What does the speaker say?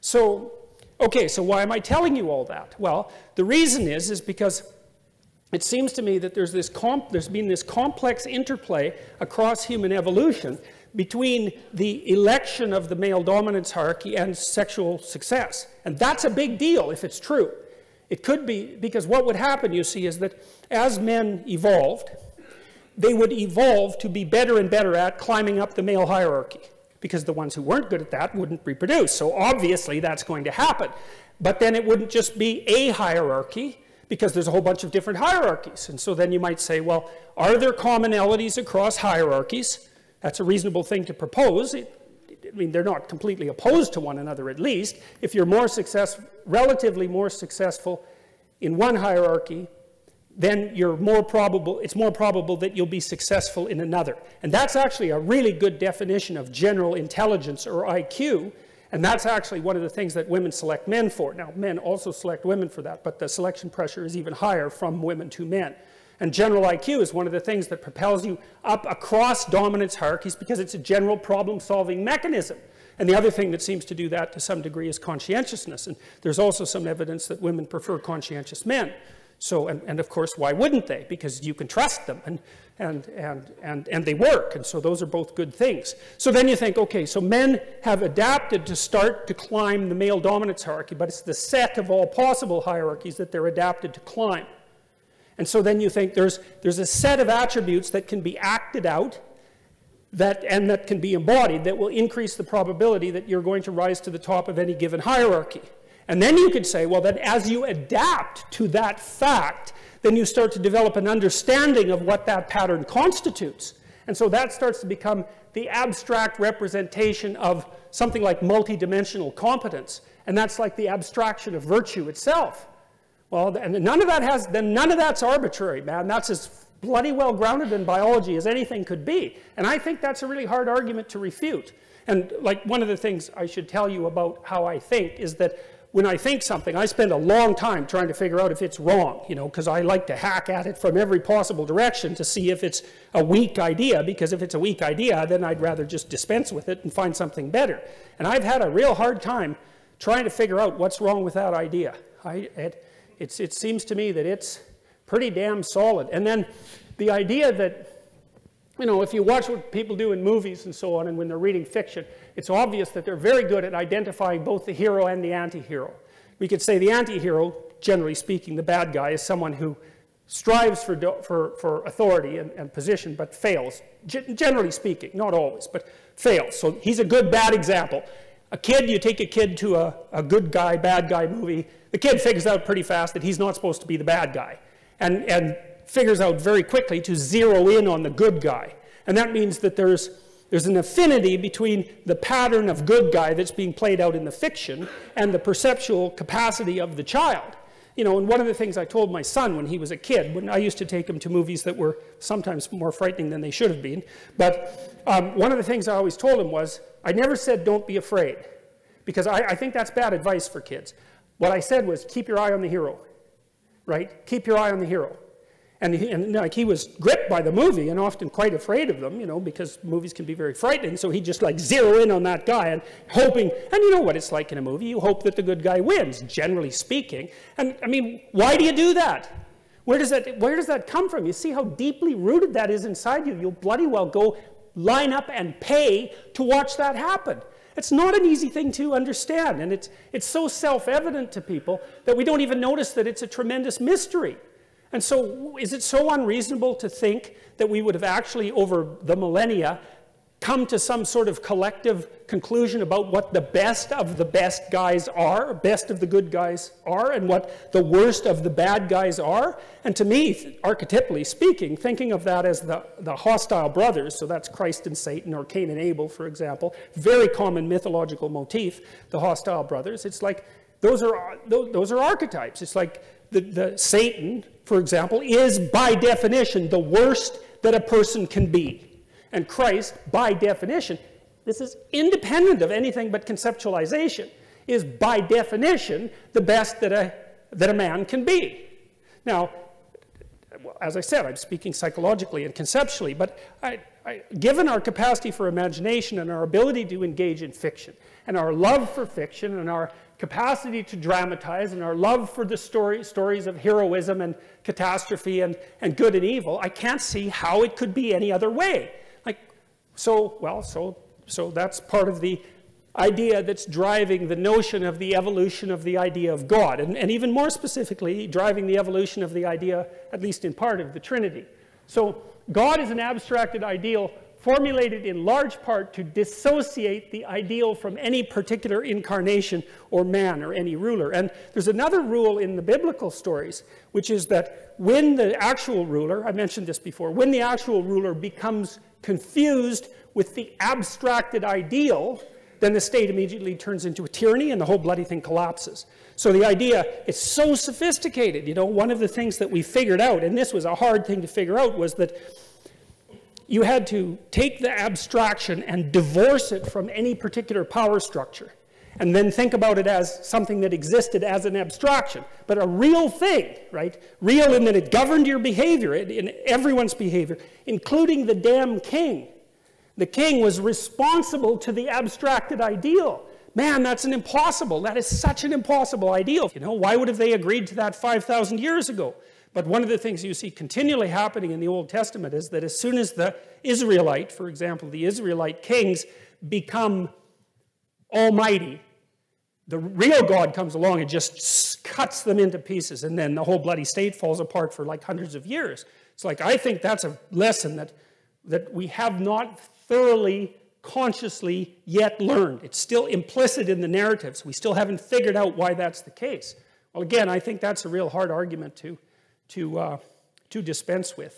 So, okay, so why am I telling you all that? Well, the reason is because it seems to me that there's been this complex interplay across human evolution between the election of the male dominance hierarchy and sexual success. And that's a big deal if it's true. It could be, because what would happen, you see, is that as men evolved, they would evolve to be better and better at climbing up the male hierarchy, because the ones who weren't good at that wouldn't reproduce. So obviously that's going to happen. But then it wouldn't just be a hierarchy, because there's a whole bunch of different hierarchies. And so then you might say, well, are there commonalities across hierarchies? That's a reasonable thing to propose. I mean, they're not completely opposed to one another, at least. If you're relatively more successful in one hierarchy, then it's more probable that you'll be successful in another. And that's actually a really good definition of general intelligence, or IQ, and that's actually one of the things that women select men for. Now, men also select women for that, but the selection pressure is even higher from women to men. And general IQ is one of the things that propels you up across dominance hierarchies, because it's a general problem-solving mechanism. And the other thing that seems to do that to some degree is conscientiousness. And there's also some evidence that women prefer conscientious men. So, and of course, why wouldn't they? Because you can trust them, and they work. And so those are both good things. So then you think, okay, so men have adapted to start to climb the male dominance hierarchy, but it's the set of all possible hierarchies that they're adapted to climb. And so then you think there's a set of attributes that can be acted out and that can be embodied that will increase the probability that you're going to rise to the top of any given hierarchy. And then you could say, well, that as you adapt to that fact, then you start to develop an understanding of what that pattern constitutes. And so that starts to become the abstract representation of something like multidimensional competence. And that's like the abstraction of virtue itself. Well, and none of that's arbitrary, man. That's as bloody well grounded in biology as anything could be. And I think that's a really hard argument to refute. And like one of the things I should tell you about how I think is that when I think something, I spend a long time trying to figure out if it's wrong, you know, because I like to hack at it from every possible direction to see if it's a weak idea, because if it's a weak idea, then I'd rather just dispense with it and find something better. And I've had a real hard time trying to figure out what's wrong with that idea. It seems to me that it's pretty damn solid. And then the idea that, you know, if you watch what people do in movies and so on, and when they're reading fiction, it's obvious that they're very good at identifying both the hero and the anti-hero. We could say the anti-hero, generally speaking, the bad guy, is someone who strives for authority and position, but fails. Generally speaking, not always, but fails. So he's a good, bad example. You take a kid to a good guy, bad guy movie, the kid figures out pretty fast that he's not supposed to be the bad guy, and figures out very quickly to zero in on the good guy. And that means that there's an affinity between the pattern of good guy that's being played out in the fiction and the perceptual capacity of the child. You know, and one of the things I told my son when he was a kid, when I used to take him to movies that were sometimes more frightening than they should have been, but one of the things I always told him was, I never said don't be afraid, because I think that's bad advice for kids. What I said was, keep your eye on the hero, right? Keep your eye on the hero. And like, he was gripped by the movie and often quite afraid of them, you know, because movies can be very frightening. So he'd just like zero in on that guy and hoping, and you know what it's like in a movie, you hope that the good guy wins, generally speaking. And I mean, why do you do that? Where does that come from? You see how deeply rooted that is inside you. You'll bloody well go line up and pay to watch that happen. It's not an easy thing to understand, and it's so self-evident to people that we don't even notice that it's a tremendous mystery. And so is it so unreasonable to think that we would have actually, over the millennia, come to some sort of collective conclusion about what the best of the best guys are, best of the good guys are, and what the worst of the bad guys are? And to me, archetypally speaking, thinking of that as the hostile brothers, so that's Christ and Satan, or Cain and Abel, for example, very common mythological motif, the hostile brothers, it's like those are archetypes. It's like the Satan, for example, is by definition the worst that a person can be. And Christ, by definition, this is independent of anything but conceptualization, is by definition the best that a man can be. Now, well, as I said, I'm speaking psychologically and conceptually, but given our capacity for imagination and our ability to engage in fiction, and our love for fiction, and our capacity to dramatize, and our love for the stories of heroism and catastrophe and good and evil, I can't see how it could be any other way. So that's part of the idea that's driving the notion of the evolution of the idea of God, and even more specifically, driving the evolution of the idea, at least in part, of the Trinity. So God is an abstracted ideal formulated in large part to dissociate the ideal from any particular incarnation or man or any ruler. And there's another rule in the biblical stories, which is that when the actual ruler, I mentioned this before, when the actual ruler becomes confused with the abstracted ideal, then the state immediately turns into a tyranny and the whole bloody thing collapses. So the idea is so sophisticated. You know, one of the things that we figured out, and this was a hard thing to figure out, was that you had to take the abstraction and divorce it from any particular power structure, and then think about it as something that existed as an abstraction, but a real thing, right? Real in that it governed your behavior, in everyone's behavior, including the damn king. The king was responsible to the abstracted ideal. Man, that's an impossible. That is such an impossible ideal. You know, why would have they agreed to that 5,000 years ago? But one of the things you see continually happening in the Old Testament is that as soon as the Israelite, for example, the Israelite kings become almighty, the real God comes along and just cuts them into pieces, and then the whole bloody state falls apart for like hundreds of years. It's like, I think that's a lesson that we have not thoroughly, consciously yet learned. It's still implicit in the narratives. We still haven't figured out why that's the case. Well, again, I think that's a real hard argument to dispense with.